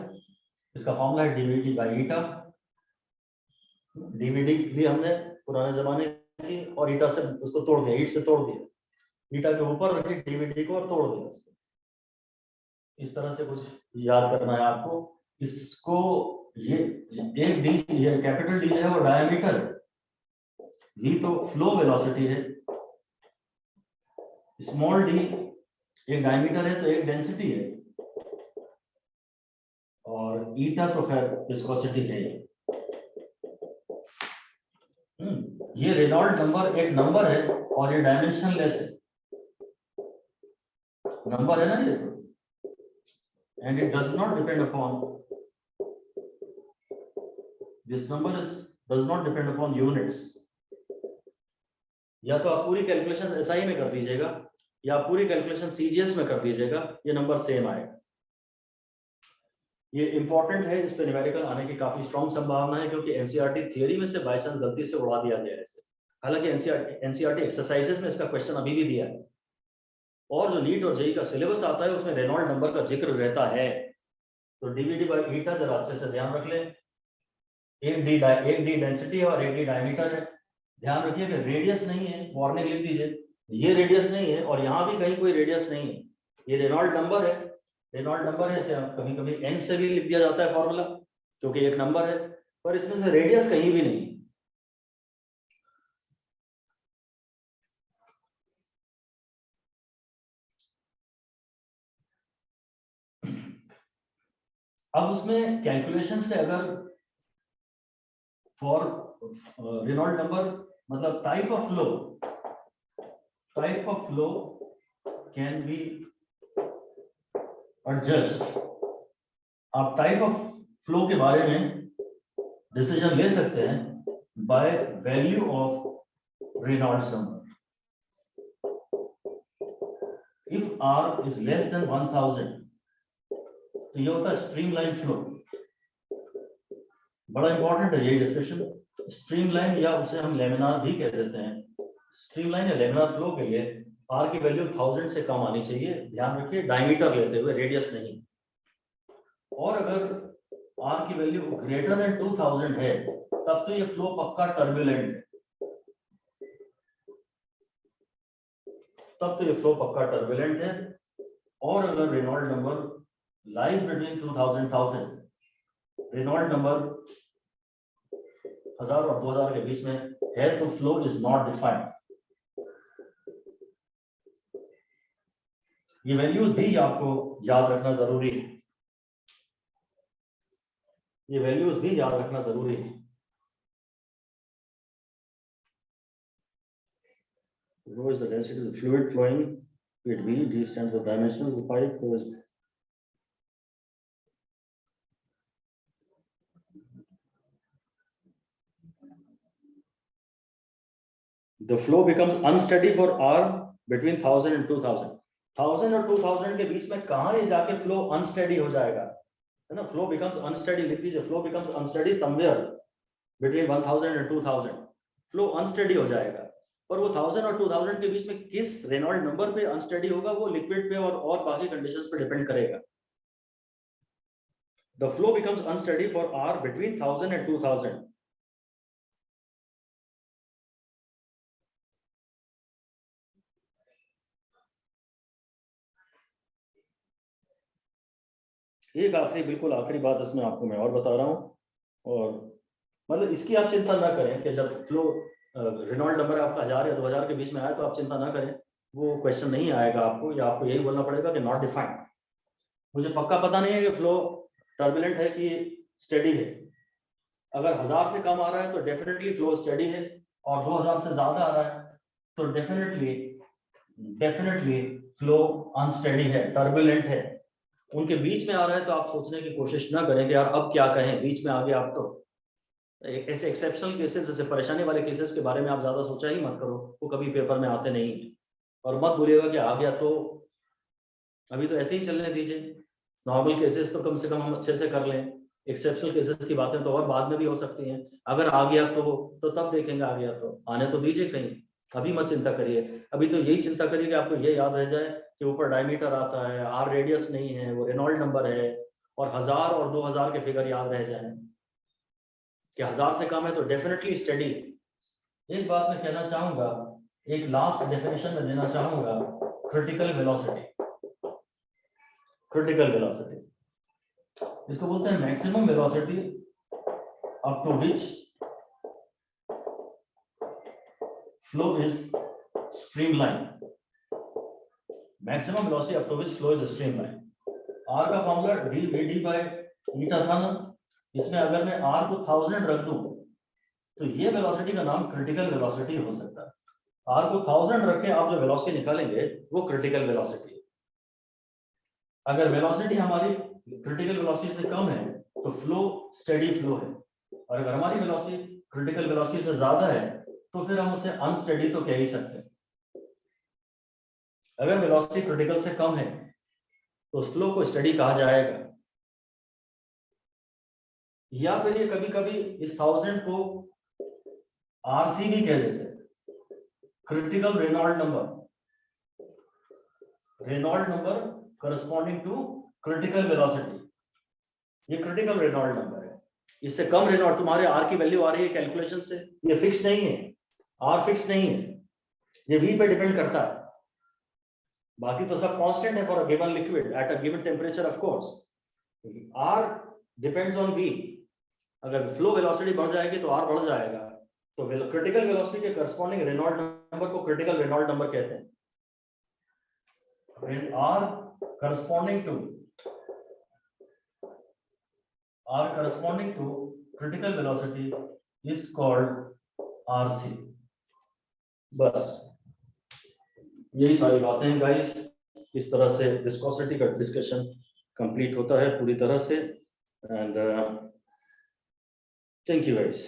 इसका फॉर्मूला है डीवीडी बाय ईटा। डीवीडी भी हमने पुराने जमाने की और ईटा से उसको तोड़ दिया, ईट से तोड़ दिया, ईटा के ऊपर रखिए डीवीडी को और तोड़ दें उसको। इस तरह से कुछ याद करना है आपको। इसको ये एक डी, ये कैपिटल डी है वो डायमीटर, वी तो फ्लो वेलोसिटी है, स्मॉल डी एक डायमीटर है तो एक डेंसिटी है, और ईटा तो खैर विस्कोसिटी है। ये रेनॉल्ड नंबर एक नंबर है और ये डायमेंशनलेस है, नंबर है ना ये तो, and it does not depend upon, this number does not depend upon units। या तो आप पूरी कैलकुलेशन एसआई में कर दीजिएगा या आप पूरी कैलकुलेशन सीजीएस में कर दीजिएगा, ये नंबर सेम आएगा। ये इंपॉर्टेंट है, इस पे न्यूमेरिकल आने की काफी स्ट्रॉन्ग संभावना है, क्योंकि एनसीईआरटी थियरी में से बाय चांस गलती से उड़ा दिया गया है इसे। हालांकि एनसीईआरटी एक्सरसाइजेस में इसका क्वेश्चन अभी भी दिया है, और जो नीट और जेईई का सिलेबस आता है उसमें रेनॉल्ड नंबर का जिक्र रहता है। तो डीवीडी बाय ईटा जरा अच्छे से ध्यान रख लें। एक डी डेंसिटी है और एक डी डायमीटर है। ध्यान रखिए कि रेडियस नहीं है, वार्निंग लिख दीजिए, ये रेडियस नहीं है और यहाँ भी कहीं कोई रेडियस नहीं है, ये रेनॉल्ड नंबर है। रेनॉल्ड नंबर है, इसे कभी कभी एन से भी लिख दिया जाता है फॉर्मूला, क्योंकि एक नंबर है, पर इसमें से रेडियस कहीं भी नहीं है। अब उसमें कैलकुलेशन से अगर फॉर रेनॉल्ड नंबर मतलब type of flow can be adjust. आप टाइप ऑफ फ्लो के बारे में डिसीजन ले सकते हैं by value of Reynolds number. If R is less than 1000 तो ये होता है स्ट्रीमलाइन फ्लो। बड़ा इंपॉर्टेंट है ये डिस्कशन। स्ट्रीमलाइन या उसे हम लेमिनार भी कह देते हैं। स्ट्रीमलाइन या लेमिनार फ्लो के लिए R की वैल्यू 1000 से कम आनी चाहिए। ध्यान रखिए डायमीटर लेते हुए, रेडियस नहीं। और अगर R की वैल्यू ग्रेटर देन 2000 है तब तो ये फ्लो पक्का टर्बुलेंट है, तब तो ये फ्लो पक्का टर्बुलेंट है। और अगर Reynold number lies between 2000 Reynold number 1000 और 2000 के बीच में है तो फ्लो इज नॉट डिफाइंड। ये वैल्यूज भी आपको याद रखना जरूरी है, ये वैल्यूज भी याद रखना जरूरी है। Rho is the density of the fluid flowing with V, D stands for dimension of the pipe, rho is the flow becomes unsteady for R between 1000 and 2000। 1000 और 2000 के बीच में कहां ये जाके फ्लो अनस्टेडी हो जाएगा, है ना। फ्लो बिकम्स अनस्टेडी लिख दीजिए, flow becomes unsteady somewhere between 1000 and 2000 flow unsteady हो जाएगा। और वो 1000 और 2000 के बीच में किस रेनॉल्ड नंबर पे अनस्टेडी होगा वो लिक्विड पे और बाकी कंडीशंस पे डिपेंड करेगा। The flow becomes unsteady for R between 1000 and 2000। एक आखिरी, बिल्कुल आखिरी बात इसमें आपको मैं और बता रहा हूँ, और मतलब इसकी आप चिंता ना करें कि जब फ्लो रेनॉल्ड नंबर आपका 1000 या 2000 के बीच में आए तो आप चिंता ना करें, वो क्वेश्चन नहीं आएगा आपको, या आपको यही बोलना पड़ेगा कि नॉट डिफाइंड। मुझे पक्का पता नहीं है कि फ्लो टर्बुलेंट है कि स्टेडी है। अगर 1000 से कम आ रहा है तो डेफिनेटली फ्लो स्टेडी है, और 2000 से ज्यादा आ रहा है तो डेफिनेटली फ्लो अनस्टेडी है, टर्बुलेंट है। उनके बीच में आ रहा है तो आप सोचने की कोशिश ना करें कि यार अब क्या कहें, बीच में आ गया। आप तो ऐसे एक्सेप्शनल केसेस, जैसे परेशानी वाले केसेस के बारे में आप ज्यादा सोचा ही मत करो, वो कभी पेपर में आते नहीं है। और मत बोलिएगा कि आ गया तो अभी तो ऐसे ही चलने दीजिए, नॉर्मल केसेस तो कम से कम हम अच्छे से कर लें, एक्सेप्शनल केसेस की बातें तो और बाद में भी हो सकती हैं। अगर आ गया तो तब देखेंगे, आ गया तो आने तो दीजिए कहीं, अभी मत चिंता करिए। अभी तो यही चिंता करिए कि आपको ये याद रह जाए कि ऊपर डायमीटर आता है, R रेडियस नहीं है, वो रेनॉल्ड नंबर है, और 1000 और 2000 के फिगर याद रह जाए कि 1000 से कम है तो डेफिनेटली स्टडी। एक बात मैं कहना चाहूंगा एक लास्ट डेफिनेशन में देना चाहूंगा, क्रिटिकल वेलोसिटी। क्रिटिकल वेलोसिटी इसको बोलते हैं maximum velocity up to which flow is streamline. Maximum velocity up to which flow is streamline. R का formula D V D by eta था ना, इसमें अगर मैं आर को 1000 रख दूं तो ये वेलोसिटी का नाम क्रिटिकल वेलोसिटी हो सकता है। आर को 1000 रख के आप जो वेलोसिटी निकालेंगे वो क्रिटिकल वेलोसिटी है। अगर वेलोसिटी हमारी क्रिटिकल वेलोसिटी से कम है तो फ्लो स्टेडी फ्लो है, और अगर हमारी वेलोसिटी क्रिटिकल वेलोसिटी से ज्यादा है तो फिर हम उसे अनस्टेडी तो कह ही सकते हैं। अगर वेलोसिटी क्रिटिकल से कम है तो उस फ्लो को स्टेडी कहा जाएगा, या फिर ये कभी कभी इस 1000 को आरसी भी कह देते हैं, critical Reynold number. Reynold number corresponding to critical velocity, ये क्रिटिकल रेनॉल्ड नंबर है। इससे कम रेनॉल्ड, तुम्हारे आर की वैल्यू आ रही है कैलकुलेशन से, ये फिक्स नहीं है, आर फिक्स नहीं है, ये वी पे डिपेंड करता है। बाकी तो सब कांस्टेंट है for a given liquid at a given temperature of course. R depends on V. अगर फ्लो वेलोसिटी बढ़ जाएगी तो आर बढ़ जाएगा। तो क्रिटिकल वेलोसिटी के करस्पॉन्डिंग रेनॉल्ड नंबर को क्रिटिकल रेनॉल्ड नंबर कहते हैं। When R corresponding to critical velocity is called RC। बस यही सारी बातें हैं गाइस। इस तरह से विस्कोसिटी का डिस्कशन कंप्लीट होता है पूरी तरह से। And thank you guys.